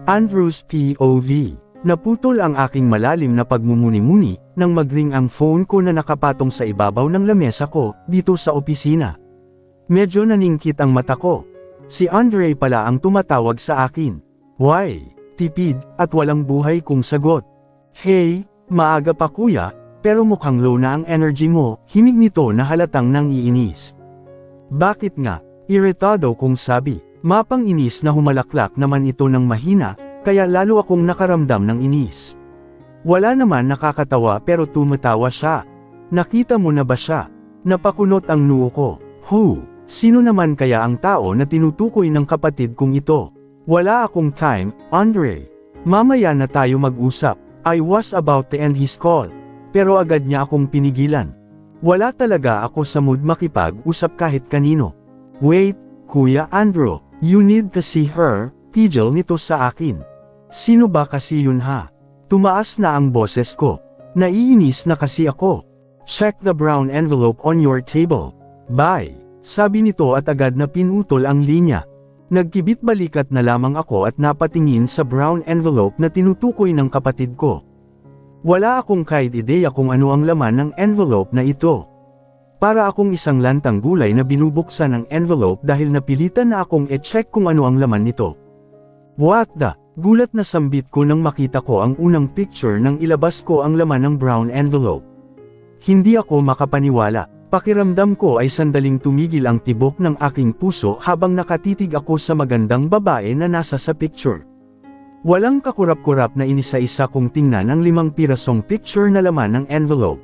Andrew's POV. Naputol ang aking malalim na pagmumuni-muni, nang magring ang phone ko na nakapatong sa ibabaw ng lamesa ko, dito sa opisina. Medyo naningkit ang mata ko. Si Andre pala ang tumatawag sa akin. Why? Tipid, at walang buhay kong sagot. Hey, maaga pa kuya, pero mukhang low na ang energy mo, himig nito na halatang nangiinis. Bakit nga? Iritado kong sabi. Mapang inis na humalaklak naman ito ng mahina, kaya lalo akong nakaramdam ng inis. Wala naman nakakatawa pero tumatawa siya. Nakita mo na ba siya? Napakunot ang noo ko. Sino naman kaya ang tao na tinutukoy ng kapatid kong ito? Wala akong time, Andre. Mamaya na tayo mag-usap. I was about to end his call. Pero agad niya akong pinigilan. Wala talaga ako sa mood makipag-usap kahit kanino. Wait, Kuya Andrew. You need to see her, tigil nito sa akin. Sino ba kasi yun ha? Tumaas na ang boses ko. Naiinis na kasi ako. Check the brown envelope on your table. Bye. Sabi nito at agad na pinutol ang linya. Nagkibit balikat na lamang ako at napatingin sa brown envelope na tinutukoy ng kapatid ko. Wala akong kahit ideya kung ano ang laman ng envelope na ito. Para akong isang lantang gulay na binubuksan ng envelope dahil napilitan na akong e-check kung ano ang laman nito. What the? Gulat na sambit ko nang makita ko ang unang picture nang ilabas ko ang laman ng brown envelope. Hindi ako makapaniwala. Pakiramdam ko ay sandaling tumigil ang tibok ng aking puso habang nakatitig ako sa magandang babae na nasa sa picture. Walang kakurap-kurap na inisa-isa kong tingnan ang 5 pirasong picture na laman ng envelope.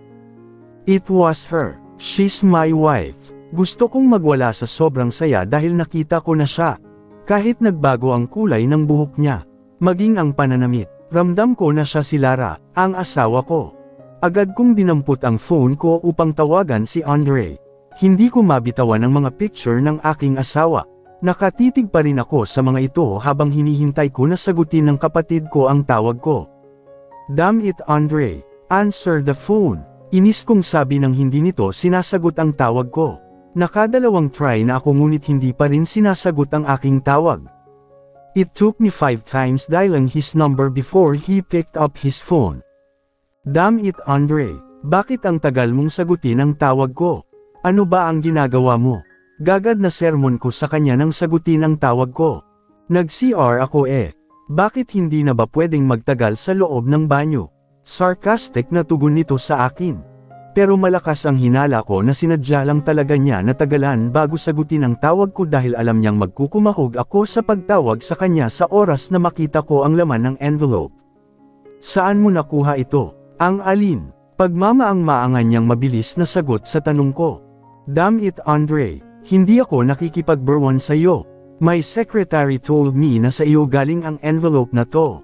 It was her. She's my wife. Gusto kong magwala sa sobrang saya dahil nakita ko na siya. Kahit nagbago ang kulay ng buhok niya, maging ang pananamit, ramdam ko na siya si Lara, ang asawa ko. Agad kong dinampot ang phone ko upang tawagan si Andre. Hindi ko mabitawan ang mga picture ng aking asawa. Nakatitig pa rin ako sa mga ito habang hinihintay ko na sagutin ng kapatid ko ang tawag ko. Damn it Andre, answer the phone. Inis kong sabi ng hindi nito sinasagot ang tawag ko. Nakadalawang try na ako ngunit hindi pa rin sinasagot ang aking tawag. It took me 5 times dialing his number before he picked up his phone. Damn it Andre, bakit ang tagal mong sagutin ang tawag ko? Ano ba ang ginagawa mo? Gagad na sermon ko sa kanya nang sagutin ang tawag ko. Nag-CR ako Bakit hindi na ba pwedeng magtagal sa loob ng banyo? Sarcastic na tugon nito sa akin. Pero malakas ang hinala ko na sinadya lang talaga niya na tagalan bago sagutin ang tawag ko dahil alam niyang magkukumahog ako sa pagtawag sa kanya sa oras na makita ko ang laman ng envelope. Saan mo nakuha ito? Ang alin? Pagmamaang-maangan niyang mabilis na sagot sa tanong ko. Damn it Andre, hindi ako nakikipagburwan sa iyo. My secretary told me na sa iyo galing ang envelope na to.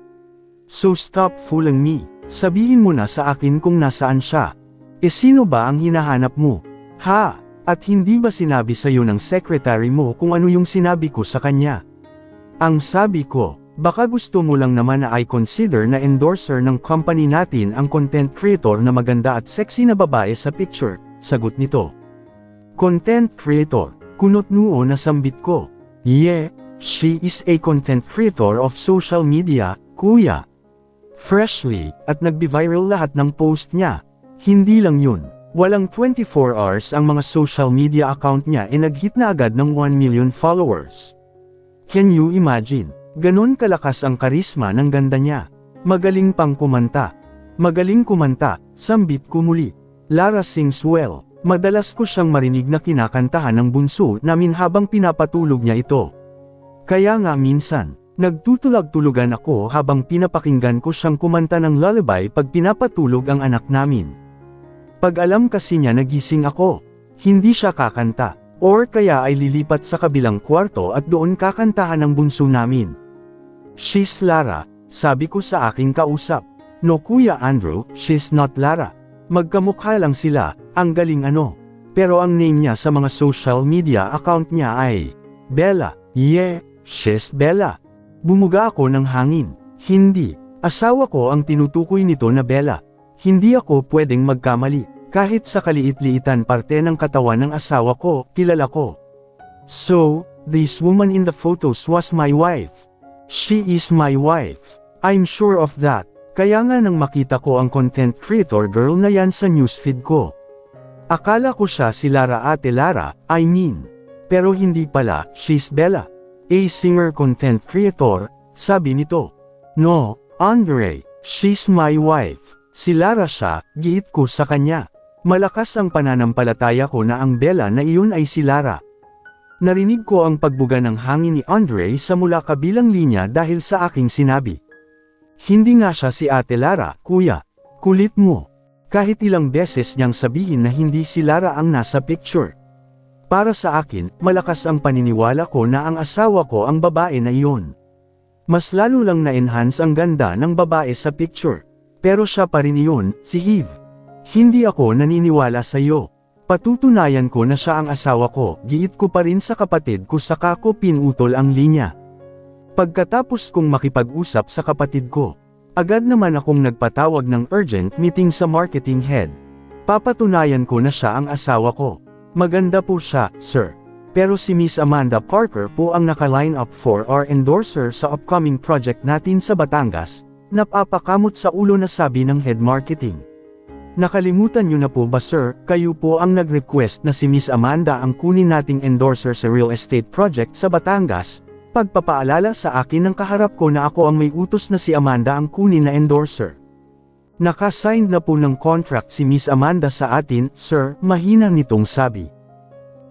So stop fooling me. Sabihin mo na sa akin kung nasaan siya. Sino ba ang hinahanap mo? Ha? At hindi ba sinabi sa iyo ng secretary mo kung ano yung sinabi ko sa kanya? Ang sabi ko, baka gusto mo lang naman na I consider na endorser ng company natin ang content creator na maganda at sexy na babae sa picture, sagot nito. Content creator, kunot noo na sambit ko. Yeah, she is a content creator of social media, kuya. Freshly, at nagbi-viral lahat ng post niya. Hindi lang yun, walang 24 hours ang mga social media account niya nag-hit na agad ng 1 million followers. Can you imagine? Ganon kalakas ang karisma ng ganda niya. Magaling pang kumanta. Magaling kumanta, sambit ko muli. Lara sings well. Madalas ko siyang marinig na kinakantahan ng bunso namin habang pinapatulog niya ito. Kaya nga minsan, nagtutulag-tulugan ako habang pinapakinggan ko siyang kumanta ng lullaby pag pinapatulog ang anak namin. Pag alam kasi niya nagising ako, hindi siya kakanta, or kaya ay lilipat sa kabilang kwarto at doon kakantahan ng bunso namin. She's Lara, sabi ko sa aking kausap. No Kuya Andrew, she's not Lara. Magkamukha lang sila, ang galing ano. Pero ang name niya sa mga social media account niya ay Bella. Yeah, she's Bella. Bumuga ako ng hangin. Hindi. Asawa ko ang tinutukoy nito na Bella. Hindi ako pwedeng magkamali. Kahit sa kaliit-liitan parte ng katawan ng asawa ko, kilala ko. So, this woman in the photos was my wife. She is my wife. I'm sure of that. Kaya nga nang makita ko ang content creator girl na yan sa newsfeed ko. Akala ko siya si Lara Ate Lara, I mean. Pero hindi pala, she's Bella. A singer content creator, sabi nito. No, Andre, she's my wife. Si Lara siya, giit ko sa kanya. Malakas ang pananampalataya ko na ang Bella na iyon ay si Lara. Narinig ko ang pagbuga ng hangin ni Andre sa mula kabilang linya dahil sa aking sinabi. Hindi nga siya si Ate Lara, kuya. Kulit mo. Kahit ilang beses niyang sabihin na hindi si Lara ang nasa picture. Para sa akin, malakas ang paniniwala ko na ang asawa ko ang babae na iyon. Mas lalo lang na-enhance ang ganda ng babae sa picture. Pero siya pa rin iyon, si Hiv. Hindi ako naniniwala sa iyo. Patutunayan ko na siya ang asawa ko, giit ko pa rin sa kapatid ko saka ko pinutol ang linya. Pagkatapos kong makipag-usap sa kapatid ko, agad naman akong nagpatawag ng urgent meeting sa marketing head. Papatunayan ko na siya ang asawa ko. Maganda po siya, sir. Pero si Miss Amanda Parker po ang naka-line up for our endorser sa upcoming project natin sa Batangas. Napapakamot sa ulo na sabi ng head marketing. Nakalimutan niyo na po ba sir, kayo po ang nag-request na si Miss Amanda ang kunin nating endorser sa real estate project sa Batangas? Pagpapaalala sa akin ng kaharap ko na ako ang may utos na si Amanda ang kunin na endorser. Naka-signed na po ng contract si Miss Amanda sa atin, sir, mahina nitong sabi.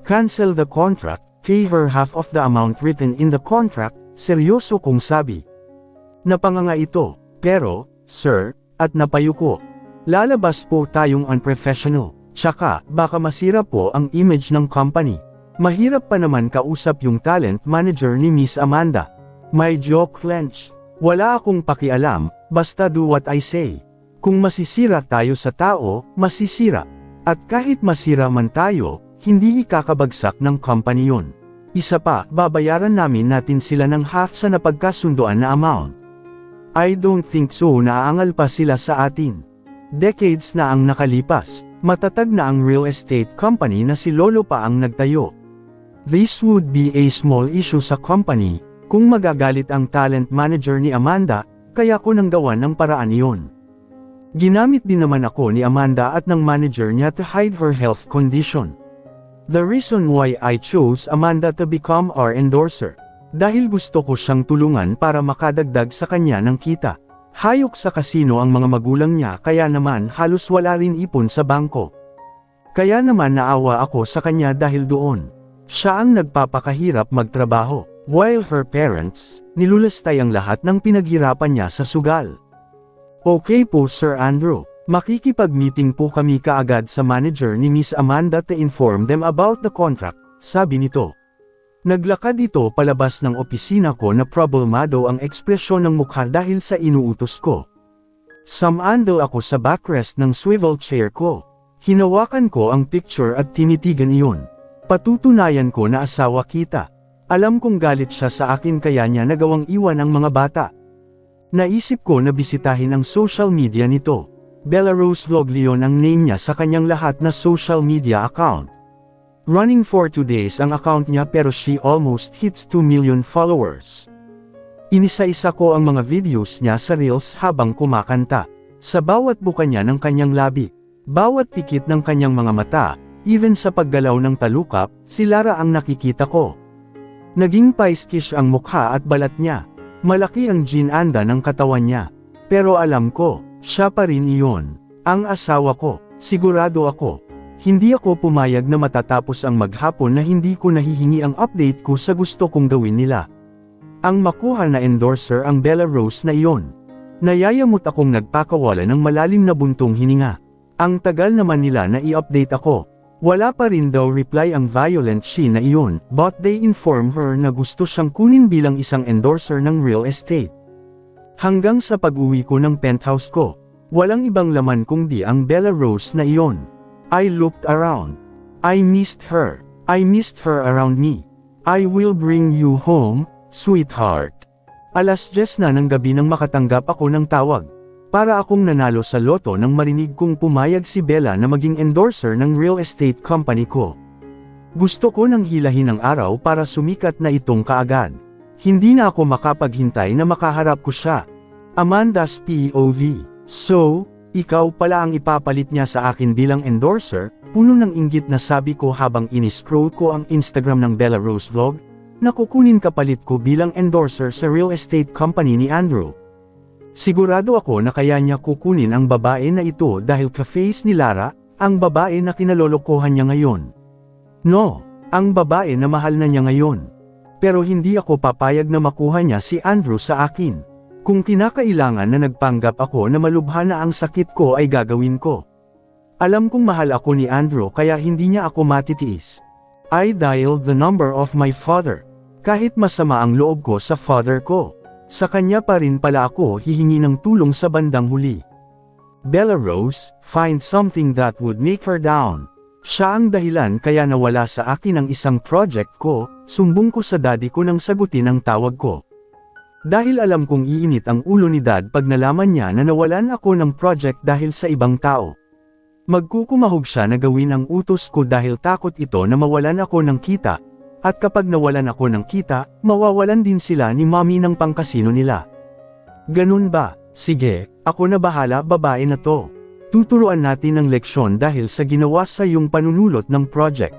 Cancel the contract, pay her half of the amount written in the contract, seryoso kong sabi. Napanganga ito, pero, sir, at napayuko. Lalabas po tayong unprofessional, tsaka, baka masira po ang image ng company. Mahirap pa naman kausap yung talent manager ni Miss Amanda. My jaw clench. Wala akong pakialam, basta do what I say. Kung masisira tayo sa tao, masisira. At kahit masira man tayo, hindi ikakabagsak ng company yun. Isa pa, babayaran natin sila ng half sa napagkasunduan na amount. I don't think so, naaangal pa sila sa atin. Decades na ang nakalipas, matatag na ang real estate company na si Lolo pa ang nagtayo. This would be a small issue sa company, kung magagalit ang talent manager ni Amanda, kaya ko nang gawan ng paraan iyon. Ginamit din naman ako ni Amanda at ng manager niya to hide her health condition. The reason why I chose Amanda to become our endorser, dahil gusto ko siyang tulungan para makadagdag sa kanya ng kita. Hayok sa kasino ang mga magulang niya kaya naman halos wala rin ipon sa bangko. Kaya naman naawa ako sa kanya dahil doon. Siya ang nagpapakahirap magtrabaho, while her parents, nilulastay ang lahat ng pinaghirapan niya sa sugal. Okay po Sir Andrew, makikipag-meeting po kami kaagad sa manager ni Miss Amanda to inform them about the contract, sabi nito. Naglakad ito palabas ng opisina ko na problemado ang ekspresyon ng mukha dahil sa inuutos ko. Samandal ako sa backrest ng swivel chair ko. Hinawakan ko ang picture at tinitigan iyon. Patutunayan ko na asawa kita. Alam kong galit siya sa akin kaya niya nagawang iwan ang mga bata. Naisip ko na bisitahin ang social media nito. Bella Rose Vloglion ang name niya sa kanyang lahat na social media account. Running for 2 days ang account niya pero she almost hits 2 million followers. Inisa-isa ko ang mga videos niya sa reels habang kumakanta. Sa bawat buka niya ng kanyang labi, bawat pikit ng kanyang mga mata, even sa paggalaw ng talukap, si Lara ang nakikita ko. Naging paiskish ang mukha at balat niya. Malaki ang ginanda ng katawan niya. Pero alam ko, siya pa rin iyon. Ang asawa ko, sigurado ako. Hindi ako pumayag na matatapos ang maghapon na hindi ko nahihingi ang update ko sa gusto kong gawin nila. Ang makuha na endorser ang Bella Rose na iyon. Nayayamot akong nagpakawala ng malalim na buntong hininga. Ang tagal naman nila na i-update ako. Wala pa rin daw reply ang Violent She na iyon, but they inform her na gusto siyang kunin bilang isang endorser ng real estate. Hanggang sa pag-uwi ko ng penthouse ko, walang ibang laman kundi ang Bella Rose na iyon. I looked around. I missed her. I missed her around me. I will bring you home, sweetheart. 10:00 na ng gabi nang makatanggap ako ng tawag. Para akong nanalo sa loto nang marinig kong pumayag si Bella na maging endorser ng real estate company ko. Gusto ko nang hilahin ang araw para sumikat na itong kaagad. Hindi na ako makapaghintay na makaharap ko siya. Amanda's POV. So, ikaw pala ang ipapalit niya sa akin bilang endorser, puno ng inggit na sabi ko habang iniscroll ko ang Instagram ng Bella Rose Vlog, na kukunin kapalit ko bilang endorser sa real estate company ni Andrew. Sigurado ako na kaya niya kukunin ang babae na ito dahil ka-face ni Lara, ang babae na kinalolokohan niya ngayon. No, ang babae na mahal na niya ngayon. Pero hindi ako papayag na makuha niya si Andrew sa akin. Kung kinakailangan na nagpanggap ako na malubha na ang sakit ko ay gagawin ko. Alam kong mahal ako ni Andrew kaya hindi niya ako matitiis. I dialed the number of my father. Kahit masama ang loob ko sa father ko, sa kanya pa rin pala ako hihingi ng tulong sa bandang huli. Bella Rose, find something that would make her down. Siya ang dahilan kaya nawala sa akin ang isang project ko, sumbong ko sa daddy ko nang sagutin ang tawag ko. Dahil alam kong iinit ang ulo ni dad pag nalaman niya na nawalan ako ng project dahil sa ibang tao. Magkukumahog siya na gawin ang utos ko dahil takot ito na mawalan ako ng kita, at kapag nawalan ako ng kita, mawawalan din sila ni mommy ng pangkasino nila. Ganun ba? Sige, ako na bahala babae na to. Tuturuan natin ng leksyon dahil sa ginawa sa iyong panunulot ng project.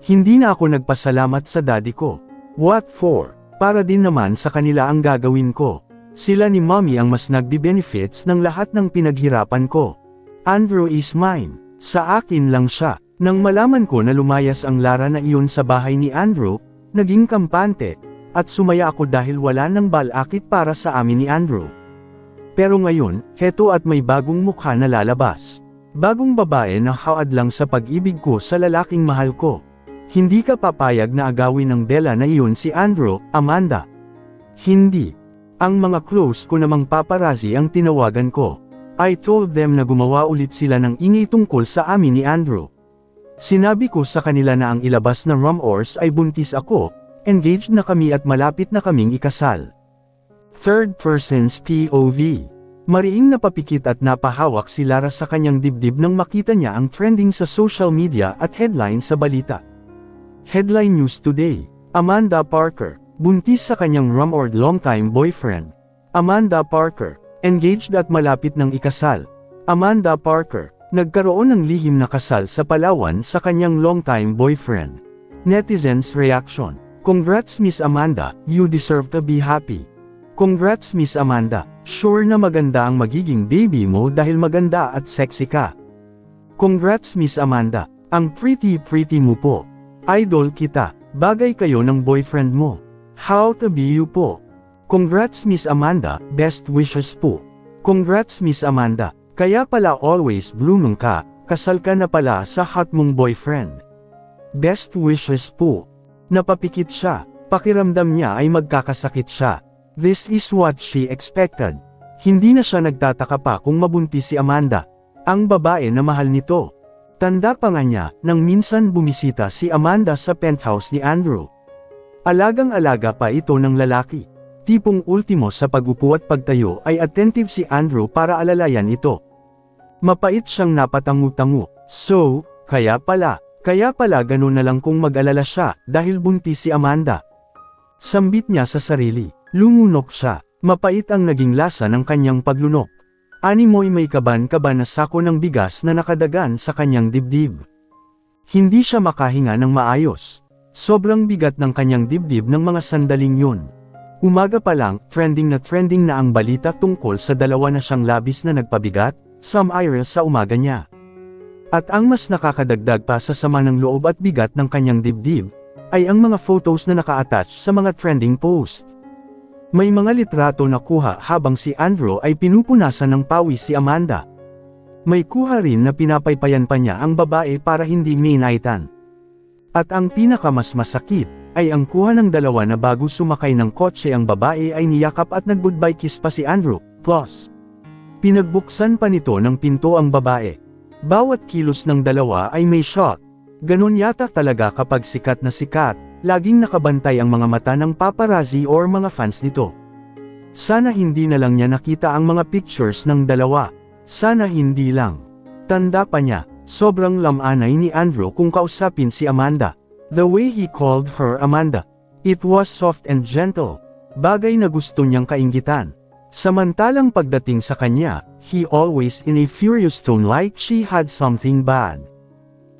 Hindi na ako nagpasalamat sa daddy ko. What for? Para din naman sa kanila ang gagawin ko. Sila ni mommy ang mas nagbe-benefits ng lahat ng pinaghirapan ko. Andrew is mine. Sa akin lang siya. Nang malaman ko na lumayas ang Lara na iyon sa bahay ni Andrew, naging kampante, at sumaya ako dahil wala nang balakit para sa amin ni Andrew. Pero ngayon, heto at may bagong mukha na lalabas. Bagong babae na hawad lang sa pag-ibig ko sa lalaking mahal ko. Hindi ka papayag na agawin ng Bella na iyon si Andrew, Amanda. Hindi. Ang mga close ko namang paparazzi ang tinawagan ko. I told them na gumawa ulit sila ng ingay tungkol sa amin ni Andrew. Sinabi ko sa kanila na ang ilabas na rumors ay buntis ako, engaged na kami at malapit na kaming ikasal. Third person's POV. Mariing napapikit at napahawak si Lara sa kanyang dibdib nang makita niya ang trending sa social media at headline sa balita. Headline News Today. Amanda Parker, buntis sa kanyang rumored longtime boyfriend. Amanda Parker, engaged at malapit ng ikasal. Amanda Parker, nagkaroon ng lihim na kasal sa Palawan sa kanyang longtime boyfriend. Netizens' reaction. Congrats Miss Amanda, you deserve to be happy. Congrats Miss Amanda, sure na maganda ang magiging baby mo dahil maganda at sexy ka. Congrats Miss Amanda, ang pretty mo po. Idol kita, bagay kayo ng boyfriend mo. How to be you po. Congrats Miss Amanda, best wishes po. Congrats Miss Amanda, kaya pala always blooming ka, kasal ka na pala sa hot mong boyfriend. Best wishes po. Napapikit siya, pakiramdam niya ay magkakasakit siya. This is what she expected. Hindi na siya nagtataka pa kung mabuntis si Amanda, ang babae na mahal nito. Tanda pa nga niya, nang minsan bumisita si Amanda sa penthouse ni Andrew. Alagang-alaga pa ito ng lalaki. Tipong ultimo sa pag-upo at pagtayo ay attentive si Andrew para alalayan ito. Mapait siyang napatangu-tangu. So, kaya pala ganun na lang kung mag-alala siya dahil buntis si Amanda. Sambit niya sa sarili. Lumunok siya. Mapait ang naging lasa ng kanyang paglunok. Animoy may kaban-kaban na sako ng bigas na nakadagan sa kanyang dibdib. Hindi siya makahinga ng maayos. Sobrang bigat ng kanyang dibdib ng mga sandaling yun. Umaga pa lang, trending na ang balita tungkol sa dalawa na siyang labis na nagpabigat, some ire sa umaga niya. At ang mas nakakadagdag pa sa sama ng loob at bigat ng kanyang dibdib, ay ang mga photos na naka-attach sa mga trending post. May mga litrato na kuha habang si Andrew ay pinupunasan ng pawis si Amanda. May kuha rin na pinapaypayan pa niya ang babae para hindi mainaitan. At ang pinakamas masakit, ay ang kuha ng dalawa na bago sumakay ng kotse ang babae ay niyakap at nag-goodbye kiss pa si Andrew, plus pinagbuksan pa nito ng pinto ang babae. Bawat kilos ng dalawa ay may shot. Ganon yata talaga kapag sikat na sikat. Laging nakabantay ang mga mata ng paparazzi or mga fans nito. Sana hindi na lang niya nakita ang mga pictures ng dalawa. Sana hindi lang. Tanda pa niya, sobrang lamanay ni Andrew kung kausapin si Amanda. The way he called her Amanda. It was soft and gentle, bagay na gusto niyang kainggitan. Samantalang pagdating sa kanya, he always in a furious tone like she had something bad.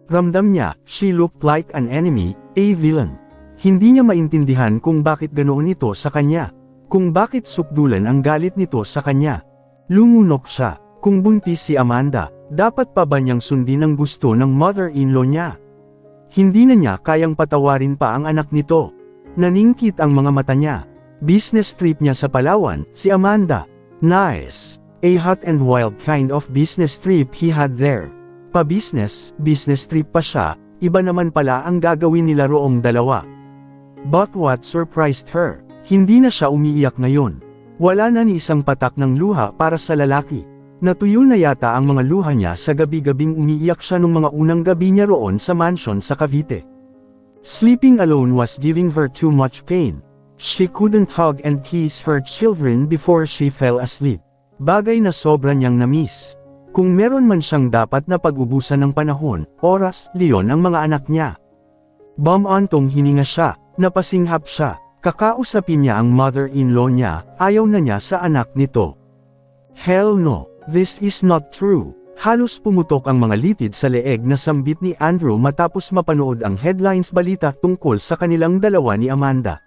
Ramdam niya, she looked like an enemy, a villain. Hindi niya maintindihan kung bakit ganoon ito sa kanya. Kung bakit sukdulan ang galit nito sa kanya. Lumunok siya, kung buntis si Amanda, dapat pa ba niyang sundin ang gusto ng mother-in-law niya? Hindi na niya kayang patawarin pa ang anak nito. Naningkit ang mga mata niya. Business trip niya sa Palawan, si Amanda. Nice. A hot and wild kind of business trip he had there. Pa-business, business trip pa siya, iba naman pala ang gagawin nila roong dalawa. But what surprised her? Hindi na siya umiiyak ngayon. Wala na ni isang patak ng luha para sa lalaki. Natuyo na yata ang mga luha niya sa gabi-gabing umiiyak siya nung mga unang gabi niya roon sa mansion sa Cavite. Sleeping alone was giving her too much pain. She couldn't hug and kiss her children before she fell asleep. Bagay na sobra niyang na-miss. Kung meron man siyang dapat na pag-ubusan ng panahon, oras, leon ang mga anak niya. Bumantong hininga siya, napasinghap siya, kakausapin niya ang mother-in-law niya, ayaw na niya sa anak nito. Hell no, this is not true. Halos pumutok ang mga litid sa leeg na sambit ni Andrew matapos mapanood ang headlines balita tungkol sa kanilang dalawa ni Amanda.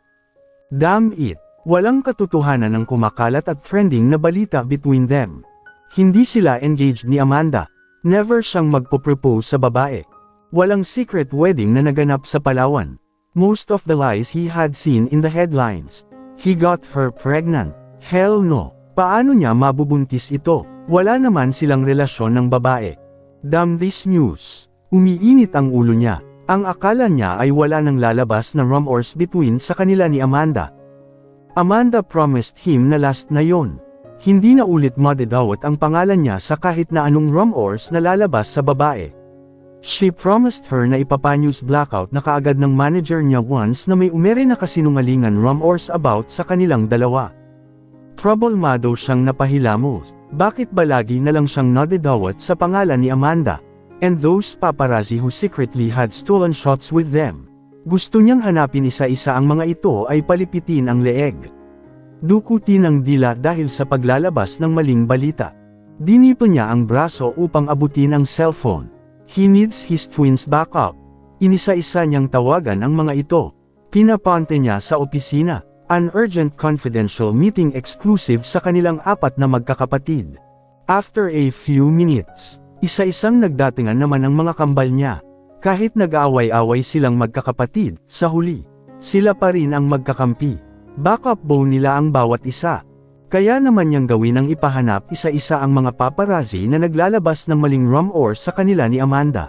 Damn it! Walang katotohanan ang kumakalat at trending na balita between them. Hindi sila engaged ni Amanda. Never siyang magpo-propose sa babae. Walang secret wedding na naganap sa Palawan. Most of the lies he had seen in the headlines. He got her pregnant. Hell no! Paano niya mabubuntis ito? Wala naman silang relasyon ng babae. Damn this news. Umiinit ang ulo niya. Ang akala niya ay wala nang lalabas na rumors between sa kanila ni Amanda. Amanda promised him na last na yon. Hindi na ulit madedawat ang pangalan niya sa kahit na anong rumors na lalabas sa babae. She promised her na ipapanews blackout na kaagad ng manager niya once na may umere na kasinungalingan rumors about sa kanilang dalawa. Problemado siyang napahilamos. Bakit ba lagi na lang siyang nadedawat sa pangalan ni Amanda? And those paparazzi who secretly had stolen shots with them. Gusto niyang hanapin isa-isa ang mga ito ay palipitin ang leeg. Dukutin ang dila dahil sa paglalabas ng maling balita. Dinipo niya ang braso upang abutin ang cellphone. He needs his twins back up. Inisa-isa niyang tawagan ang mga ito. Pinapante niya sa opisina. An urgent confidential meeting exclusive sa kanilang apat na magkakapatid. After a few minutes, isa-isang nagdatingan naman ang mga kambal niya. Kahit nag-aaway-away silang magkakapatid, sa huli, sila pa rin ang magkakampi. Backup bone nila ang bawat isa. Kaya naman niyang gawin ang ipahanap isa-isa ang mga paparazzi na naglalabas ng maling rumors sa kanila ni Amanda.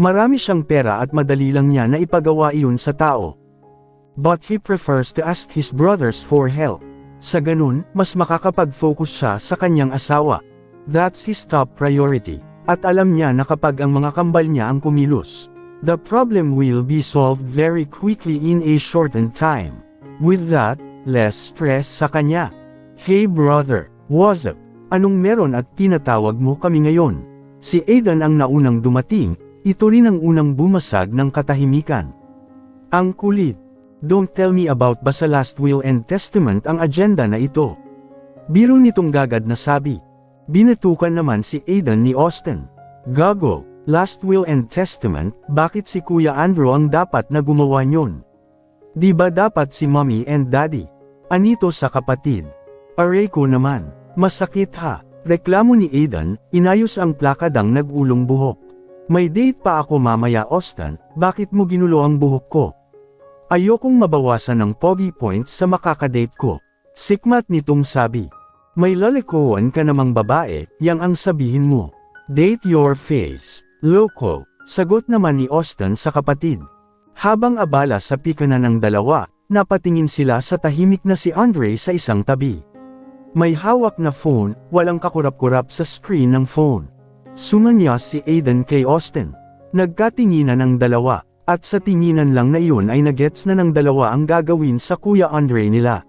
Marami siyang pera at madali lang niya na ipagawa iyon sa tao. But he prefers to ask his brothers for help. Sa ganun, mas makakapag-focus siya sa kanyang asawa. That's his top priority. At alam niya na kapag ang mga kambal niya ang kumilos, the problem will be solved very quickly in a shortened time. With that, less stress sa kanya. Hey brother, what's up? Anong meron at tinatawag mo kami ngayon? Si Aidan ang naunang dumating, ito rin ang unang bumasag ng katahimikan. Ang kulit. Don't tell me about ba sa last will and testament ang agenda na ito. Biro nitong gagad na sabi. Binatukan naman si Aidan ni Austin. Gago, last will and testament, bakit si Kuya Andrew ang dapat na gumawa nyon? Di ba dapat si mommy and daddy? Anito sa kapatid. Aray ko naman, masakit ha. Reklamo ni Aidan, inayos ang plakadang nag-ulong buhok. May date pa ako mamaya Austin, bakit mo ginulo ang buhok ko? Ayokong mabawasan ng pogi points sa makakadate ko. Sikmat nitong sabi. May lalikuan ka namang babae, yang ang sabihin mo. Date your face. Loko, sagot naman ni Austin sa kapatid. Habang abala sa pikanan ng dalawa, napatingin sila sa tahimik na si Andre sa isang tabi. May hawak na phone, walang kakurap-kurap sa screen ng phone. Sumanyas si Aidan kay Austin. Nagkatinginan ang dalawa. At sa tinginan lang na iyon ay nagets na ng dalawa ang gagawin sa Kuya Andre nila.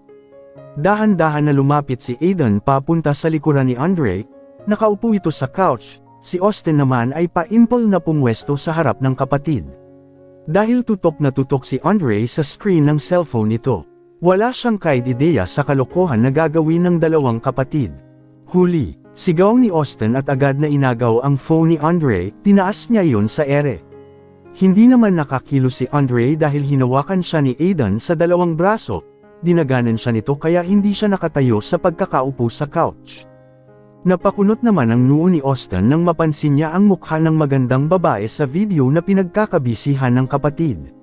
Dahan-dahan na lumapit si Aidan papunta sa likuran ni Andre, nakaupo ito sa couch, si Austin naman ay pa-impol na pumwesto sa harap ng kapatid. Dahil tutok na tutok si Andre sa screen ng cellphone nito. Wala siyang kahit ideya sa kalokohan na gagawin ng dalawang kapatid. Huli, sigaw ni Austin at agad na inagaw ang phone ni Andre, tinaas niya iyon sa ere. Hindi naman nakakilo si Andre dahil hinawakan siya ni Aiden sa dalawang braso, dinaganan siya nito kaya hindi siya nakatayo sa pagkakaupo sa couch. Napakunot naman ang noo ni Austin nang mapansin niya ang mukha ng magandang babae sa video na pinagkakabisihan ng kapatid.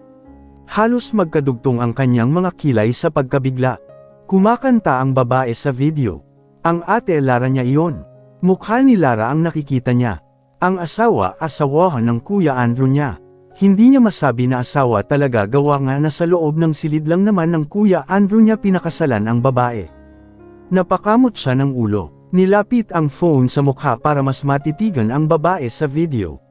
Halos magkadugtong ang kanyang mga kilay sa pagkabigla. Kumakanta ang babae sa video. Ang ate Lara niya iyon. Mukha ni Lara ang nakikita niya. Ang asawahan ng Kuya Andrew niya. Hindi niya masabi na asawa talaga gawa nga na sa loob ng silid lang naman ng Kuya Andrew niya pinakasalan ang babae. Napakamot siya ng ulo. Nilapit ang phone sa mukha para mas matitigan ang babae sa video.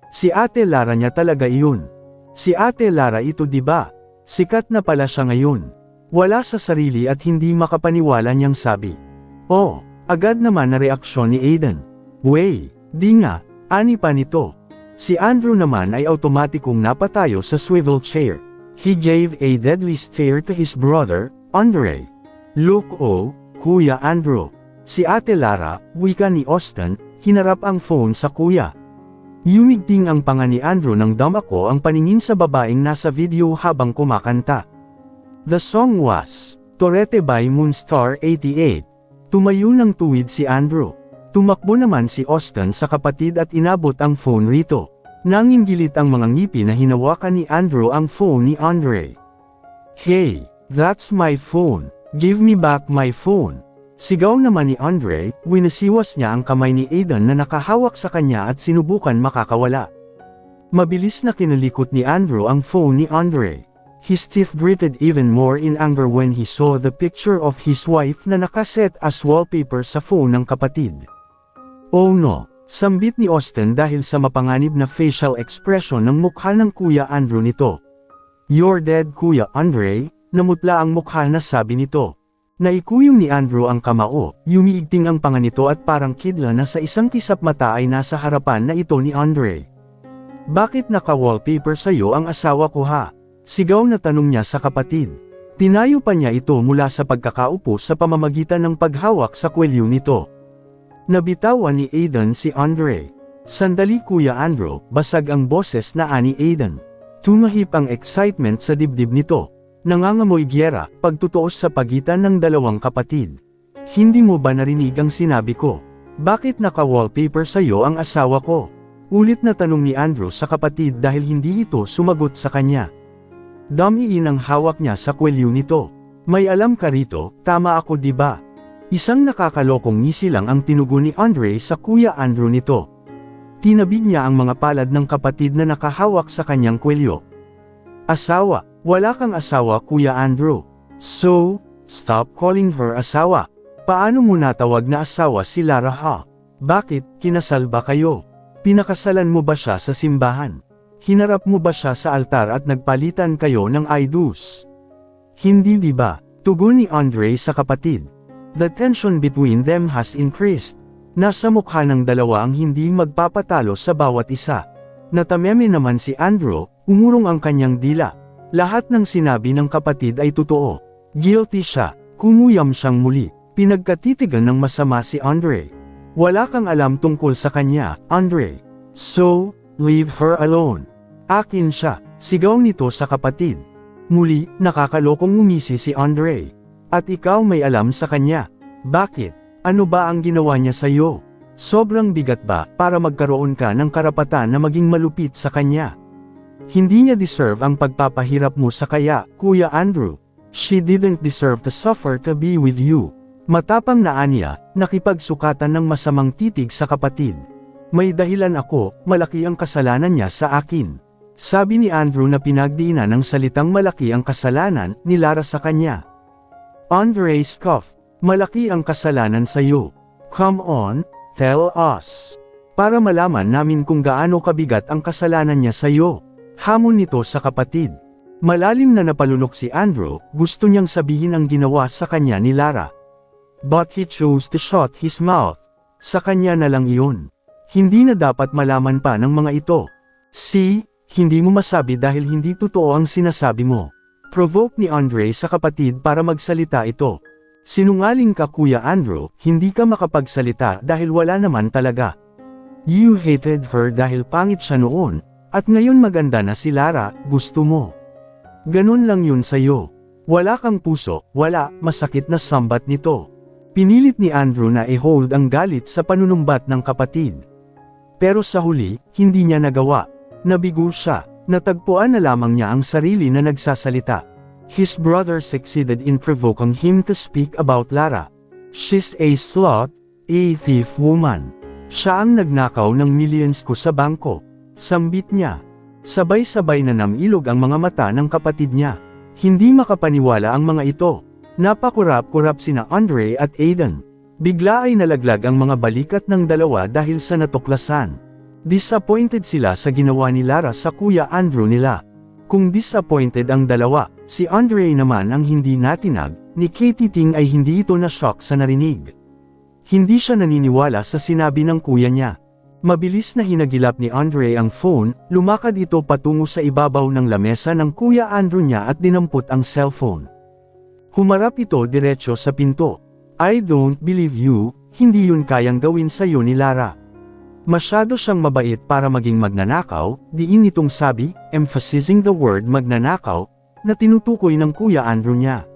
Si ate Lara niya talaga iyon. Si ate Lara ito diba? Sikat na pala siya ngayon. Wala sa sarili at hindi makapaniwala niyang sabi. Oh, agad naman na reaksyon ni Aiden. Wey, di nga, ani pa nito. Si Andrew naman ay automatikong napatayo sa swivel chair. He gave a deadly stare to his brother, Andre. Look oh, Kuya Andrew. Si ate Lara, wika ni Austin, hinarap ang phone sa kuya. Yumigting ang panga ni Andrew nang dama ko ang paningin sa babaeng nasa video habang kumakanta. The song was, Torete by Moonstar 88. Tumayo ng tuwid si Andrew. Tumakbo naman si Austin sa kapatid at inabot ang phone rito. Nanginggilit ang mga ngipin na hinawakan ni Andrew ang phone ni Andre. Hey, that's my phone. Give me back my phone. Sigaw naman ni Andre, winasiwas niya ang kamay ni Aiden na nakahawak sa kanya at sinubukan makakawala. Mabilis na kinalikot ni Andrew ang phone ni Andre. His teeth gritted even more in anger when he saw the picture of his wife na nakaset as wallpaper sa phone ng kapatid. Oh no, sambit ni Austin dahil sa mapanganib na facial expression ng mukha ng Kuya Andrew nito. You're dead Kuya Andre, namutla ang mukha na sabi nito. Naikuyong ni Andrew ang kamao, yumiigting ang panga nito at parang kidla na sa isang kisap mata ay nasa harapan na ito ni Andre. Bakit naka-wallpaper sa'yo ang asawa ko ha? Sigaw na tanong niya sa kapatid. Tinayo pa niya ito mula sa pagkakaupo sa pamamagitan ng paghawak sa kwelyo nito. Nabitawan ni Aiden si Andre. Sandali Kuya Andrew, basag ang boses na ani Aiden. Tumahip ang excitement sa dibdib nito. Nangangamoy giyera, pagtutuos sa pagitan ng dalawang kapatid. Hindi mo ba narinig ang sinabi ko? Bakit naka-wallpaper sa'yo ang asawa ko? Ulit na tanong ni Andrew sa kapatid dahil hindi ito sumagot sa kanya. Damiin ang hawak niya sa kwelyo nito. May alam ka rito, tama ako diba? Isang nakakalokong ngisi lang ang tinugon ni Andre sa Kuya Andrew nito. Tinabig niya ang mga palad ng kapatid na nakahawak sa kanyang kwelyo. Asawa, wala kang asawa Kuya Andrew. So, stop calling her asawa. Paano mo natawag na asawa si Lara ha? Bakit, kinasal ba kayo? Pinakasalan mo ba siya sa simbahan? Hinarap mo ba siya sa altar at nagpalitan kayo ng I-dos? Hindi diba? Tugon ni Andre sa kapatid. The tension between them has increased. Nasa mukha ng dalawa ang hindi magpapatalo sa bawat isa. Natameme naman si Andrew, umurong ang kanyang dila. Lahat ng sinabi ng kapatid ay totoo. Guilty siya, kumuyam siyang muli. Pinagkatitigan ng masama si Andre. Wala kang alam tungkol sa kanya, Andre. So, leave her alone. Akin siya, sigaw nito sa kapatid. Muli, nakakalokong ngumisi si Andre. At ikaw may alam sa kanya. Bakit? Ano ba ang ginawa niya sa'yo? Sobrang bigat ba para magkaroon ka ng karapatan na maging malupit sa kanya? Hindi niya deserve ang pagpapahirap mo sa kaya, Kuya Andrew. She didn't deserve to suffer to be with you. Matapang na anya, nakipagsukatan ng masamang titig sa kapatid. May dahilan ako, malaki ang kasalanan niya sa akin. Sabi ni Andrew na pinagdiinan ng salitang malaki ang kasalanan ni Lara sa kanya. Andre scoffed, malaki ang kasalanan sa'yo. Come on, tell us. Para malaman namin kung gaano kabigat ang kasalanan niya sa'yo. Hamon nito sa kapatid. Malalim na napalunok si Andrew, gusto niyang sabihin ang ginawa sa kanya ni Lara. But he chose to shut his mouth. Sa kanya na lang iyon. Hindi na dapat malaman pa ng mga ito. See, hindi mo masabi dahil hindi totoo ang sinasabi mo. Provoke ni Andre sa kapatid para magsalita ito. Sinungaling ka Kuya Andrew, hindi ka makapagsalita dahil wala naman talaga. You hated her dahil pangit siya noon, at ngayon maganda na si Lara, gusto mo. Ganun lang yun sa'yo. Wala kang puso, wala, masakit na sambat nito. Pinilit ni Andrew na i-hold ang galit sa panunumbat ng kapatid. Pero sa huli, hindi niya nagawa. Nabigo siya, natagpuan na lamang niya ang sarili na nagsasalita. His brother succeeded in provoking him to speak about Lara. She's a slut, a thief woman. Siya ang nagnakaw ng millions ko sa bangko. Sambit niya. Sabay-sabay na namilog ang mga mata ng kapatid niya. Hindi makapaniwala ang mga ito. Napakurap-kurap sina Andre at Aiden. Bigla ay nalaglag ang mga balikat ng dalawa dahil sa natuklasan. Disappointed sila sa ginawa ni Lara sa Kuya Andrew nila. Kung disappointed ang dalawa, si Andre naman ang hindi natinag, ni Katie Ting ay hindi ito na-shock sa narinig. Hindi siya naniniwala sa sinabi ng kuya niya. Mabilis na hinagilap ni Andre ang phone, lumakad ito patungo sa ibabaw ng lamesa ng Kuya Andrew niya at dinampot ang cellphone. Humarap ito diretso sa pinto. I don't believe you, hindi yun kayang gawin sa'yo ni Lara. Masyado siyang mabait para maging magnanakaw, diin itong sabi, emphasizing the word magnanakaw, na tinutukoy ng Kuya Andrew niya.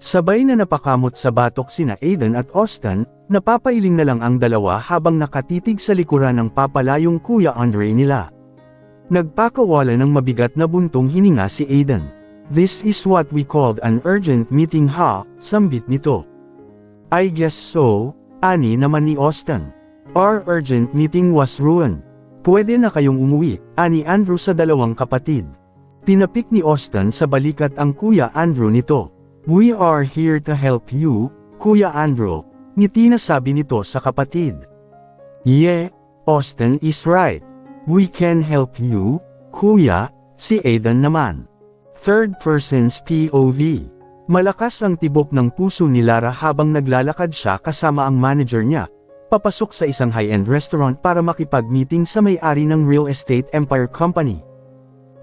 Sabay na napakamot sa batok sina Aiden at Austin, napapailing na lang ang dalawa habang nakatitig sa likuran ng papalayong Kuya Andre nila. Nagpakawala ng mabigat na buntong hininga si Aiden. This is what we called an urgent meeting ha, sambit nito. I guess so, ani naman ni Austin. Our urgent meeting was ruined. Pwede na kayong umuwi, ani Andrew sa dalawang kapatid. Tinapik ni Austin sa balikat ang Kuya Andrew nito. We are here to help you, Kuya Andrew, ngiti na sabi nito sa kapatid. Yeah, Austin is right. We can help you, Kuya, si Aiden naman. Third person's POV. Malakas ang tibok ng puso ni Lara habang naglalakad siya kasama ang manager niya, papasok sa isang high-end restaurant para makipag-meeting sa may-ari ng real estate empire company.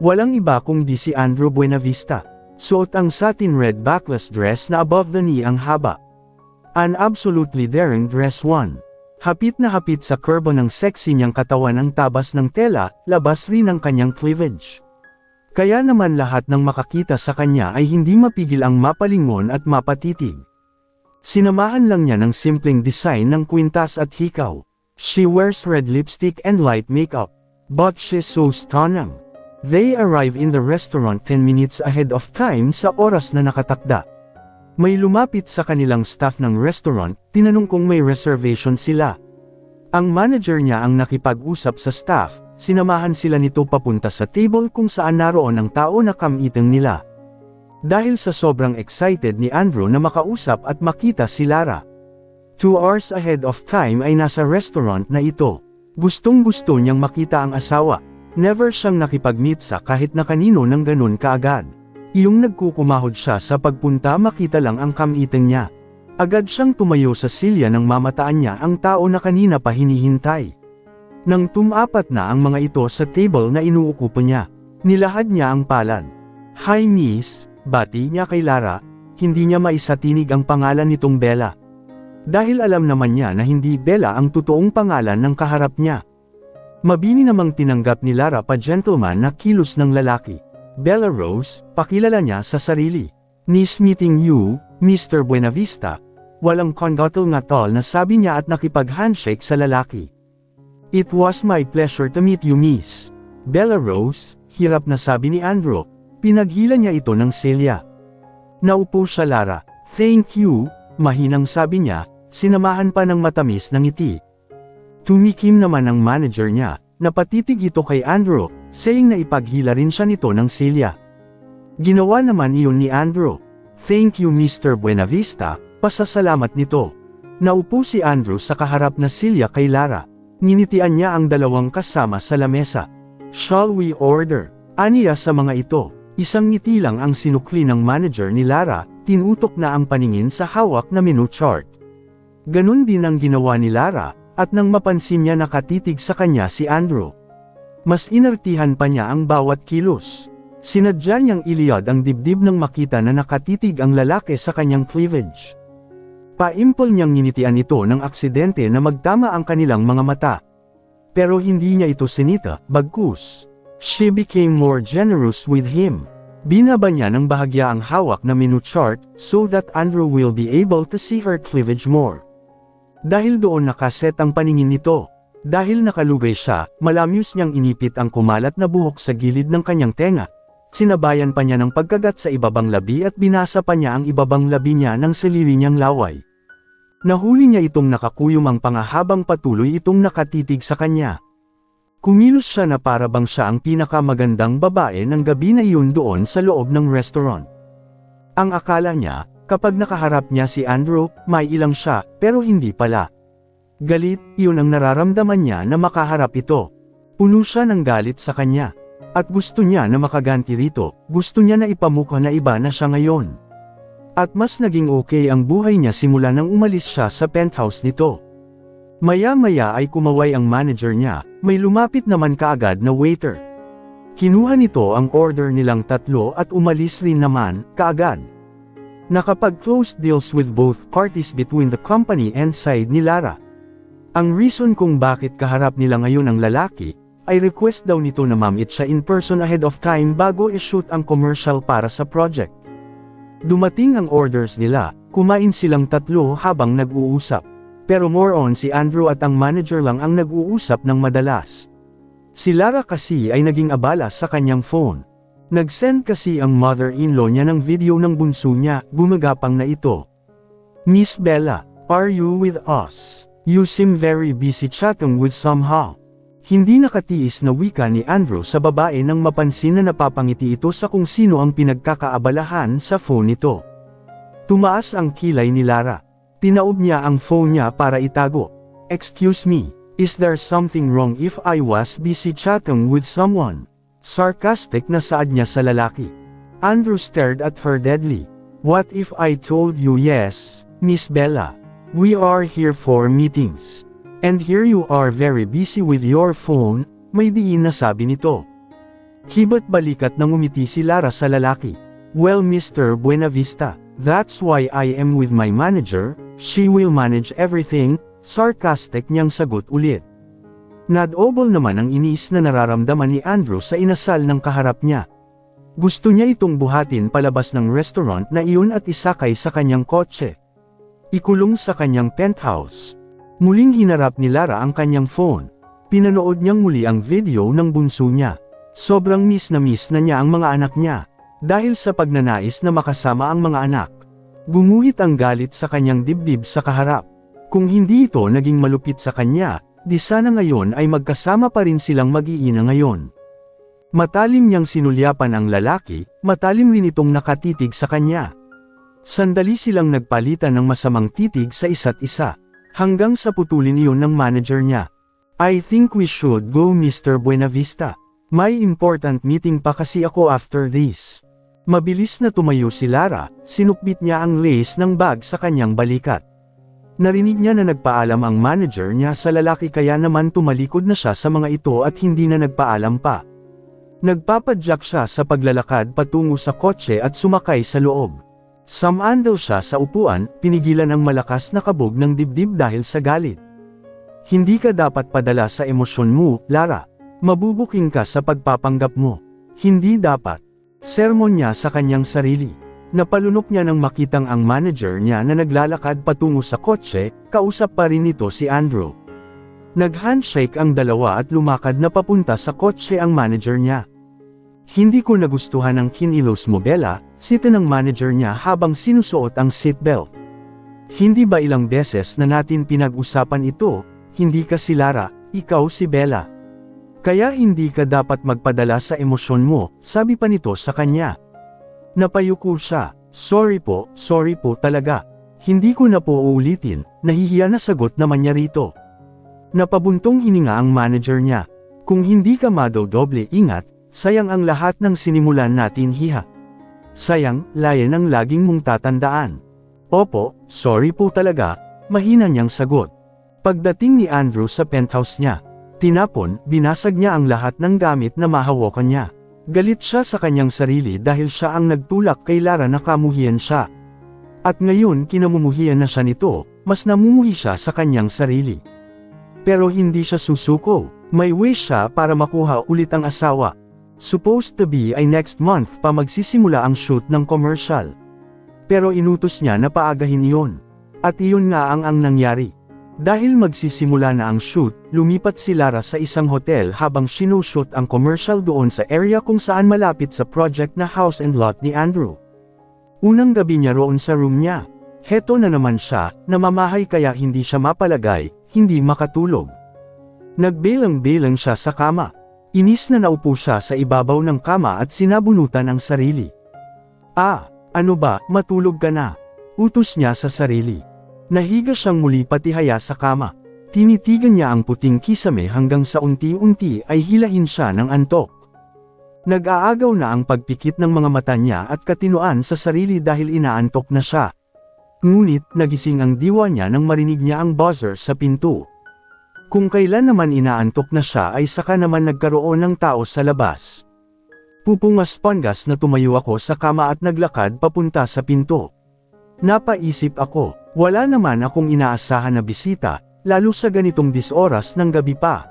Walang iba kundi si Andrew Buenavista. Suot ang satin red backless dress na above the knee ang haba. An absolutely daring dress one. Hapit na hapit sa kurbo ng sexy niyang katawan ang tabas ng tela, labas rin ang kanyang cleavage. Kaya naman lahat ng makakita sa kanya ay hindi mapigil ang mapalingon at mapatitig. Sinamahan lang niya ng simpleng design ng kwintas at hikaw. She wears red lipstick and light makeup. But she's so stunning. They arrive in the restaurant 10 minutes ahead of time sa oras na nakatakda. May lumapit sa kanilang staff ng restaurant, tinanong kung may reservation sila. Ang manager niya ang nakipag-usap sa staff, sinamahan sila nito papunta sa table kung saan naroon ang tao na kam-eating nila. Dahil sa sobrang excited ni Andrew na makausap at makita si Lara. 2 hours ahead of time ay nasa restaurant na ito. Gustong-gusto niyang makita ang asawa. Never siyang nakipag-meet sa kahit na kanino ng ganun kaagad. Iyong nagkukumahod siya sa pagpunta makita lang ang kam-eating niya. Agad siyang tumayo sa silya nang mamataan niya ang tao na kanina pa hinihintay. Nang tumapat na ang mga ito sa table na inuukupo niya, nilahad niya ang palad. Hi miss, bati niya kay Lara, hindi niya maisatinig ang pangalan nitong Bella. Dahil alam naman niya na hindi Bella ang totoong pangalan ng kaharap niya. Mabini namang tinanggap ni Lara pa gentleman na kilos ng lalaki. Bella Rose, pakilala niya sa sarili. Nice meeting you, Mr. Buenavista. Walang kongatol-ngatol na sabi niya at nakipag-handshake sa lalaki. It was my pleasure to meet you Miss Bella Rose, hirap na sabi ni Andrew. Pinaghila niya ito ng silya. Naupo siya Lara. Thank you, mahinang sabi niya, sinamahan pa ng matamis na ngiti. Tumikim naman ang manager niya, napatitig ito kay Andrew, saying na ipaghila rin siya nito ng silya. Ginawa naman iyon ni Andrew. Thank you Mr. Buenavista, pasasalamat nito. Naupo si Andrew sa kaharap na silya kay Lara. Nginitian niya ang dalawang kasama sa lamesa. Shall we order? Aniya sa mga ito. Isang ngiti lang ang sinukli ng manager ni Lara, tinutok na ang paningin sa hawak na menu chart. Ganun din ang ginawa ni Lara, at nang mapansin niya nakatitig sa kanya si Andrew. Mas inartihan pa niya ang bawat kilos. Sinadya niyang iliyad ang dibdib nang makita na nakatitig ang lalaki sa kanyang cleavage. Paimpol niyang nginitian ito ng aksidente na magtama ang kanilang mga mata. Pero hindi niya ito sinita, bagkus. She became more generous with him. Binaba niya ng bahagya ang hawak na menu chart so that Andrew will be able to see her cleavage more. Dahil doon nakaset ang paningin nito. Dahil nakalugay siya, malamyos niyang inipit ang kumalat na buhok sa gilid ng kanyang tenga. Sinabayan pa niya ng pagkagat sa ibabang labi at binasa pa niya ang ibabang labi niya ng salili niyang laway. Nahuli niya itong nakakuyom ang pangahabang patuloy itong nakatitig sa kanya. Kumilos siya na para bang siya ang pinakamagandang babae ng gabi na iyon doon sa loob ng restaurant. Ang akala niya, kapag nakaharap niya si Andrew, may ilang siya, pero hindi pala. Galit, iyon ang nararamdaman niya na makaharap ito. Puno siya ng galit sa kanya. At gusto niya na makaganti rito, gusto niya na ipamukha na iba na siya ngayon. At mas naging okay ang buhay niya simula nang umalis siya sa penthouse nito. Maya-maya ay kumaway ang manager niya, may lumapit naman kaagad na waiter. Kinuha nito ang order nilang tatlo at umalis rin naman, kaagad. Nakapag-close deals with both parties between the company and side ni Lara. Ang reason kung bakit kaharap nila ngayon ang lalaki, ay request daw nito na ma-meet siya in person ahead of time bago i-shoot ang commercial para sa project. Dumating ang orders nila, kumain silang tatlo habang nag-uusap. Pero more on si Andrew at ang manager lang ang nag-uusap ng madalas. Si Lara kasi ay naging abala sa kanyang phone. Nag-send kasi ang mother-in-law niya ng video ng bunso niya, gumagapang na ito. Miss Bella, are you with us? You seem very busy chatting with somehow. Hindi nakatiis na wika ni Andrew sa babae nang mapansin na napapangiti ito sa kung sino ang pinagkakaabalahan sa phone nito. Tumaas ang kilay ni Lara. Tinaob niya ang phone niya para itago. Excuse me, is there something wrong if I was busy chatting with someone? Sarcastic na saad niya sa lalaki. Andrew stared at her deadly. What if I told you yes, Miss Bella? We are here for meetings. And here you are very busy with your phone, may diin na sabi nito. Kibat balikat nang umiti si Lara sa lalaki. Well Mr. Buenavista, that's why I am with my manager, she will manage everything, sarcastic niyang sagot ulit. Nadobol naman ang inis na nararamdaman ni Andrew sa inasal ng kaharap niya. Gusto niya itong buhatin palabas ng restaurant na iyon at isakay sa kanyang kotse. Ikulong sa kanyang penthouse. Muling hinarap ni Lara ang kanyang phone. Pinanood niyang muli ang video ng bunso niya. Sobrang miss na niya ang mga anak niya. Dahil sa pagnanais na makasama ang mga anak. Gumuhit ang galit sa kanyang dibdib sa kaharap. Kung hindi ito naging malupit sa kanya, di sana ngayon ay magkasama pa rin silang mag-iina ngayon. Matalim niyang sinulyapan ang lalaki, matalim rin itong nakatitig sa kanya. Sandali silang nagpalitan ng masamang titig sa isa't isa. Hanggang sa putulin iyon ng manager niya. I think we should go Mr. Buenavista. May important meeting pa kasi ako after this. Mabilis na tumayo si Lara, sinukbit niya ang lace ng bag sa kanyang balikat. Narinig niya na nagpaalam ang manager niya sa lalaki kaya naman tumalikod na siya sa mga ito at hindi na nagpaalam pa. Nagpapadyak siya sa paglalakad patungo sa kotse at sumakay sa loob. Sumandal siya sa upuan, pinigilan ang malakas na kabog ng dibdib dahil sa galit. Hindi ka dapat padala sa emosyon mo, Lara. Mabubuking ka sa pagpapanggap mo. Hindi dapat. Sermon niya sa kanyang sarili. Napalunok niya nang makitang ang manager niya na naglalakad patungo sa kotse, kausap pa rin nito si Andrew. Nag-handshake ang dalawa at lumakad na papunta sa kotse ang manager niya. Hindi ko nagustuhan ang kinilos mo Bella, sita ng manager niya habang sinusuot ang seatbelt. Hindi ba ilang beses na natin pinag-usapan ito, hindi ka si Lara, ikaw si Bella. Kaya hindi ka dapat magpadala sa emosyon mo, sabi pa nito sa kanya. Napayuko siya, sorry po talaga. Hindi ko na po uulitin, nahihiya na sagot naman niya rito. Napabuntong hininga ang manager niya. Kung hindi ka doble ingat, sayang ang lahat ng sinimulan natin hiha. Sayang, layan ang laging mong tatandaan. Opo, sorry po talaga, mahina niyang sagot. Pagdating ni Andrew sa penthouse niya, Tinapon, binasag niya ang lahat ng gamit na mahawakan niya. Galit siya sa kanyang sarili dahil siya ang nagtulak kay Lara na kamuhian siya. At ngayon kinamumuhian na siya nito, mas namumuhi siya sa kanyang sarili. Pero hindi siya susuko, may wish siya para makuha ulit ang asawa. Supposed to be ay next month pa magsisimula ang shoot ng commercial. Pero inutos niya na paagahin iyon. At iyon nga ang nangyari. Dahil magsisimula na ang shoot, lumipat si Lara sa isang hotel habang sinushoot ang commercial doon sa area kung saan malapit sa project na house and lot ni Andrew. Unang gabi niya roon sa room niya. Heto na naman siya, namamahay kaya hindi siya mapalagay, hindi makatulog. Nagbelang-belang siya sa kama. Inis na naupo siya sa ibabaw ng kama at sinabunutan ang sarili. Ano ba, matulog ka na? Utos niya sa sarili. Nahiga siyang muli patihaya sa kama. Tinitigan niya ang puting kisame hanggang sa unti-unti ay hilahin siya ng antok. Nag-aagaw na ang pagpikit ng mga mata niya at katinoan sa sarili dahil inaantok na siya. Ngunit, nagising ang diwa niya nang marinig niya ang buzzer sa pinto. Kung kailan naman inaantok na siya ay saka naman nagkaroon ng tao sa labas. Pupungas-pangas na tumayo ako sa kama at naglakad papunta sa pinto. Napaisip ako, wala naman akong inaasahan na bisita, lalo sa ganitong disoras ng gabi pa.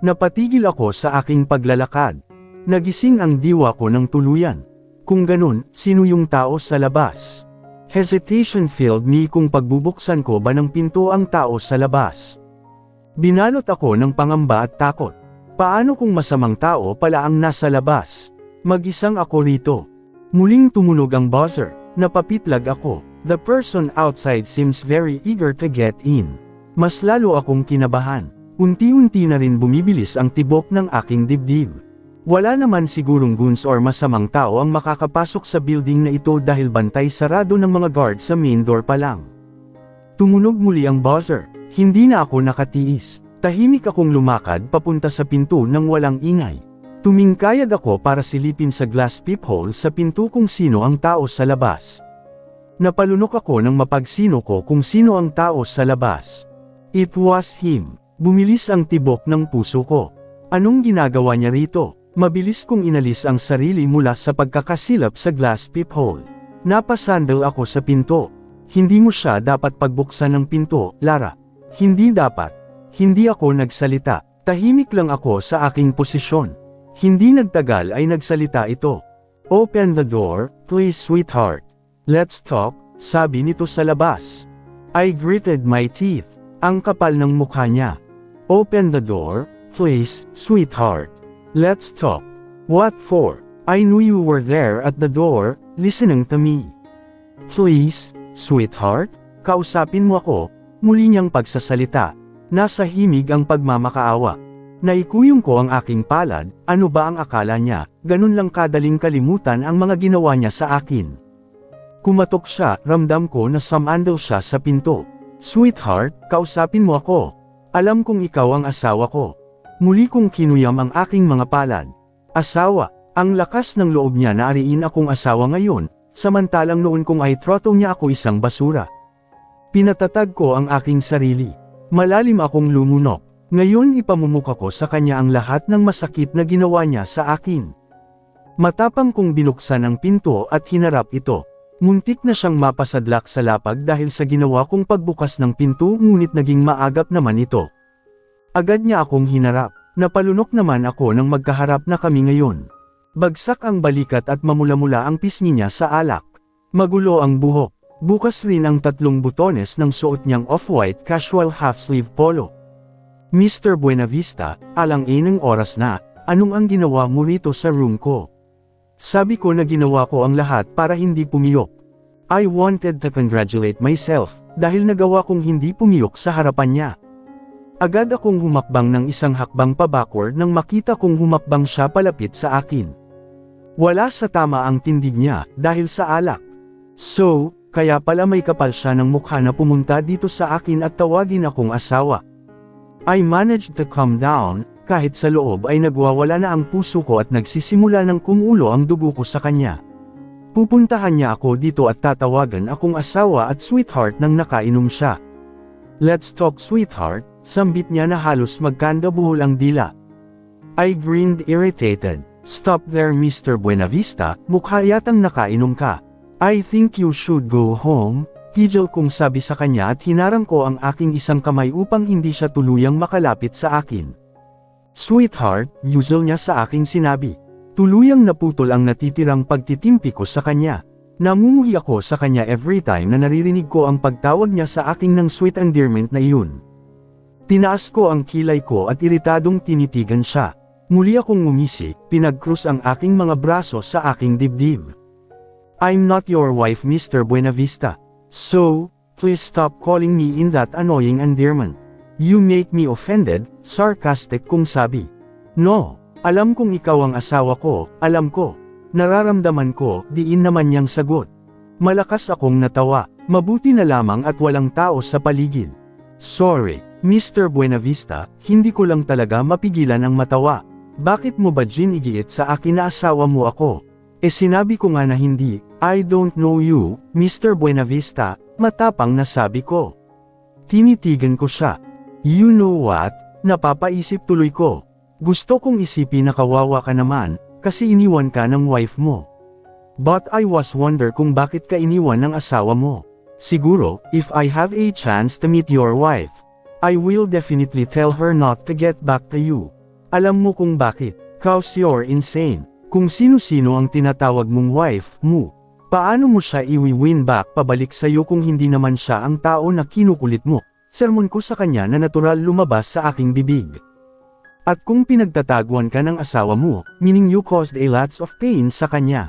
Napatigil ako sa aking paglalakad. Nagising ang diwa ko ng tuluyan. Kung ganun, sino yung tao sa labas? Hesitation filled me kung pagbubuksan ko ba ng pinto ang tao sa labas. Binalot ako ng pangamba at takot. Paano kung masamang tao pala ang nasa labas? Mag-isang ako rito. Muling tumunog ang buzzer. Napapitlag ako. The person outside seems very eager to get in. Mas lalo akong kinabahan. Unti-unti na rin bumibilis ang tibok ng aking dibdib. Wala naman sigurong goons or masamang tao ang makakapasok sa building na ito dahil bantay sarado ng mga guard sa main door pa lang. Tumunog muli ang buzzer. Hindi na ako nakatiis. Tahimik akong lumakad papunta sa pinto nang walang ingay. Tumingkayad ako para silipin sa glass peephole sa pinto kung sino ang tao sa labas. Napalunok ako nang mapagsino ko kung sino ang tao sa labas. It was him. Bumilis ang tibok ng puso ko. Anong ginagawa niya rito? Mabilis kong inalis ang sarili mula sa pagkakasilap sa glass peephole. Napasandal ako sa pinto. Hindi mo siya dapat pagbuksan ng pinto, Lara. Hindi dapat. Hindi ako nagsalita. Tahimik lang ako sa aking posisyon. Hindi nagtagal ay nagsalita ito. Open the door, please sweetheart. Let's talk, sabi nito sa labas. I gritted my teeth. Ang kapal ng mukha niya. Open the door, please, sweetheart. Let's talk. What for? I knew you were there at the door, listening to me. Please, sweetheart, kausapin mo ako. Muli niyang pagsasalita. Nasa himig ang pagmamakaawa. Naikuyong ko ang aking palad. Ano ba ang akala niya? Ganun lang kadaling kalimutan ang mga ginawa niya sa akin. Kumatok siya, ramdam ko na sumandal siya sa pinto. Sweetheart, kausapin mo ako. Alam kong ikaw ang asawa ko. Muli kong kinuyam ang aking mga palad. Asawa, ang lakas ng loob niya na ariin akong asawa ngayon, samantalang noon kong ay troto niya ako isang basura. Pinatatag ko ang aking sarili. Malalim akong lumunok. Ngayon ipamumuka ko sa kanya ang lahat ng masakit na ginawa niya sa akin. Matapang kong binuksan ang pinto at hinarap ito. Muntik na siyang mapasadlak sa lapag dahil sa ginawa kong pagbukas ng pinto ngunit naging maagap naman ito. Agad niya akong hinarap. Napalunok naman ako nang magkaharap na kami ngayon. Bagsak ang balikat at mamula-mula ang pisngi niya sa alak. Magulo ang buhok. Bukas rin ang 3 butones ng suot niyang off-white casual half-sleeve polo. Mr. Buenavista, alang-inang oras na, anong ang ginawa mo rito sa room ko? Sabi ko na ginawa ko ang lahat para hindi pumiyok. I wanted to congratulate myself, dahil nagawa kong hindi pumiyok sa harapan niya. Agad akong humakbang ng isang hakbang pa-backward nang makita kong humakbang siya palapit sa akin. Wala sa tama ang tindig niya, dahil sa alak. So, kaya pala may kapal siya ng mukha na pumunta dito sa akin at tawagin akong asawa. I managed to calm down, kahit sa loob ay nagwawala na ang puso ko at nagsisimula ng kumulo ang dugo ko sa kanya. Pupuntahan niya ako dito at tatawagan akong asawa at sweetheart nang nakainom siya. Let's talk sweetheart, sambit niya na halos magkanda buhol ang dila. I grinned irritated. Stop there Mr. Buenavista, mukha yatang nakainom ka. I think you should go home, pidgel kong sabi sa kanya at hinarang ko ang aking isang kamay upang hindi siya tuluyang makalapit sa akin. Sweetheart, usual niya sa aking sinabi. Tuluyang naputol ang natitirang pagtitimpi ko sa kanya. Namumuhi ako sa kanya every time na naririnig ko ang pagtawag niya sa aking ng sweet endearment na iyon. Tinaas ko ang kilay ko at iritadong tinitigan siya. Muli akong ngumisi, pinagkrus ang aking mga braso sa aking dibdib. I'm not your wife Mr. Buenavista. So, please stop calling me in that annoying endearment. You make me offended, sarcastic kong sabi. No, alam kong ikaw ang asawa ko, alam ko. Nararamdaman ko, diin naman niyang sagot. Malakas akong natawa, mabuti na lamang at walang tao sa paligid. Sorry, Mr. Buenavista, hindi ko lang talaga mapigilan ang matawa. Bakit mo ba ginigiit sa akin na asawa mo ako? Sinabi ko nga na hindi, I don't know you, Mr. Buenavista, matapang na sabi ko. Tinitigan ko siya. You know what? Napapaisip tuloy ko. Gusto kong isipin na kawawa ka naman, kasi iniwan ka ng wife mo. But I was wonder kung bakit ka iniwan ng asawa mo. Siguro, if I have a chance to meet your wife, I will definitely tell her not to get back to you. Alam mo kung bakit? Cause you're insane. Kung sino-sino ang tinatawag mong wife mo, paano mo siya iwi-win back pabalik sa'yo kung hindi naman siya ang tao na kinukulit mo? Sermon ko sa kanya na natural lumabas sa aking bibig. At kung pinagtataguan ka ng asawa mo, meaning you caused a lots of pain sa kanya.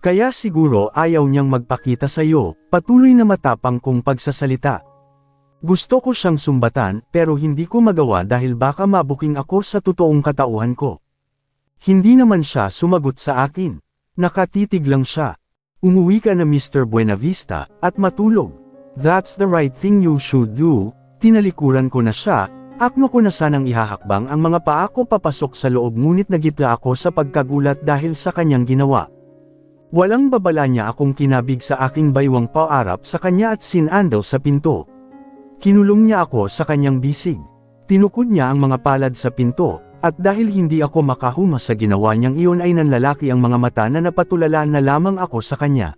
Kaya siguro ayaw niyang magpakita sa'yo, patuloy na matapang kong pagsasalita. Gusto ko siyang sumbatan, pero hindi ko magawa dahil baka mabuking ako sa totoong katauhan ko. Hindi naman siya sumagot sa akin. Nakatitig lang siya. Umuwi ka na Mr. Buenavista, at matulog. That's the right thing you should do. Tinalikuran ko na siya, akno ko na sanang ihahakbang ang mga paa ko papasok sa loob ngunit nagitla ako sa pagkagulat dahil sa kanyang ginawa. Walang babala niya akong kinabig sa aking baywang paarap sa kanya at sinandal sa pinto. Kinulong niya ako sa kanyang bisig. Tinukod niya ang mga palad sa pinto, at dahil hindi ako makahuma sa ginawa niyang iyon ay nanlalaki ang mga mata na napatulala na lamang ako sa kanya.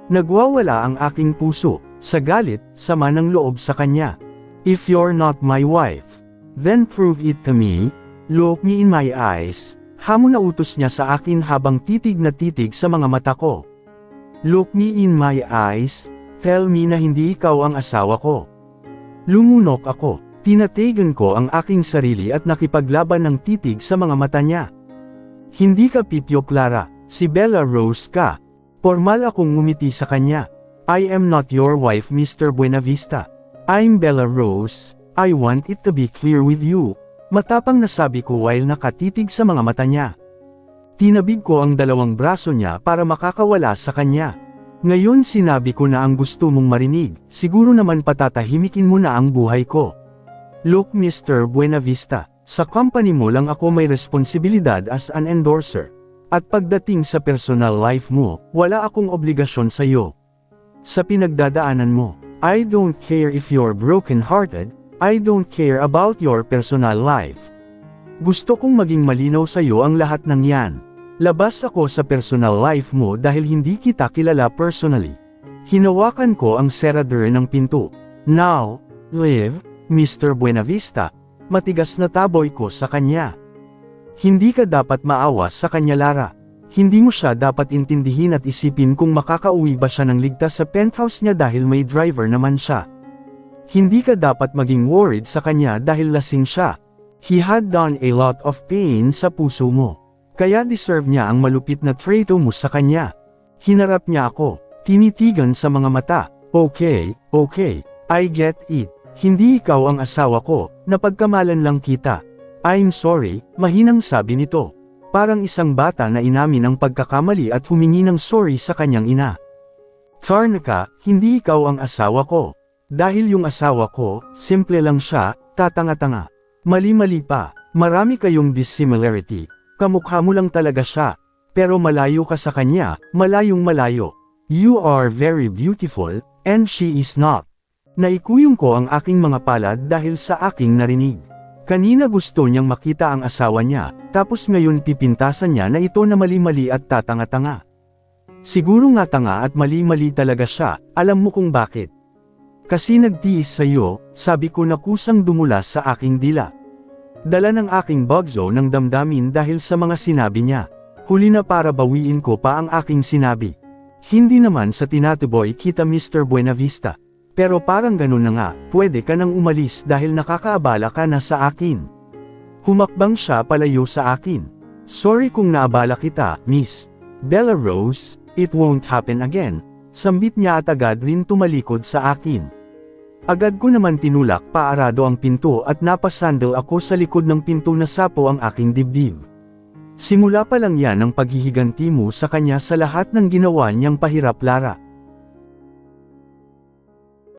Nagwawala ang aking puso, sa galit, sama ng loob sa kanya. If you're not my wife, then prove it to me. Look me in my eyes. Hamon na utos niya sa akin habang titig na titig sa mga mata ko. Look me in my eyes. Tell me na hindi ikaw ang asawa ko. Lumunok ako. Tinatigan ko ang aking sarili at nakipaglaban ng titig sa mga mata niya. Hindi ka Pipio Clara, si Bella Rose ka. Formal akong ngumiti sa kanya. I am not your wife Mr. Buenavista. I'm Bella Rose. I want it to be clear with you. Matapang na sabi ko while nakatitig sa mga mata niya. Tinabig ko ang dalawang braso niya para makakawala sa kanya. Ngayon sinabi ko na ang gusto mong marinig, siguro naman patatahimikin mo na ang buhay ko. Look Mr. Buenavista, sa company mo lang ako may responsibilidad as an endorser. At pagdating sa personal life mo, wala akong obligasyon sa iyo. Sa pinagdadaanan mo, I don't care if you're broken-hearted, I don't care about your personal life. Gusto kong maging malinaw sa iyo ang lahat ng yan. Labas ako sa personal life mo dahil hindi kita kilala personally. Hinawakan ko ang serador ng pinto. Now, leave, Mr. Buenavista. Matigas na taboy ko sa kanya. Hindi ka dapat maawa sa kanya Lara. Hindi mo siya dapat intindihin at isipin kung makakauwi ba siya ng ligtas sa penthouse niya dahil may driver naman siya. Hindi ka dapat maging worried sa kanya dahil lasing siya. He had done a lot of pain sa puso mo. Kaya deserve niya ang malupit na trato mo sa kanya. Hinarap niya ako, tinitigan sa mga mata. Okay, I get it. Hindi ikaw ang asawa ko, napagkamalan lang kita. I'm sorry, mahinang sabi nito. Parang isang bata na inamin ang pagkakamali at humingi ng sorry sa kanyang ina. Tarnaka, hindi ikaw ang asawa ko. Dahil yung asawa ko, simple lang siya, tatanga-tanga. Mali-mali pa, marami kayong dissimilarity. Kamukha mo lang talaga siya. Pero malayo ka sa kanya, malayong malayo. You are very beautiful, and she is not. Naikuyong ko ang aking mga palad dahil sa aking narinig. Kanina gusto niyang makita ang asawa niya, tapos ngayon pipintasan niya na ito na mali-mali at tatanga-tanga. Siguro nga tanga at mali-mali talaga siya, alam mo kung bakit. Kasi nagtiis sa'yo, sabi ko na kusang dumulas sa aking dila. Dala ng aking bugzo ng damdamin dahil sa mga sinabi niya. Huli na para bawiin ko pa ang aking sinabi. Hindi naman sa tinatuboy kita Mr. Buenavista. Pero parang ganun na nga, pwede ka nang umalis dahil nakakaabala ka na sa akin. Humakbang siya palayo sa akin. Sorry kung naabala kita, Miss Bella Rose, it won't happen again. Sambit niya at agad rin tumalikod sa akin. Agad ko naman tinulak paarado ang pinto at napasandal ako sa likod ng pinto na sapo ang aking dibdib. Simula pa lang yan ang paghihiganti mo sa kanya sa lahat ng ginawa niyang pahirap Lara.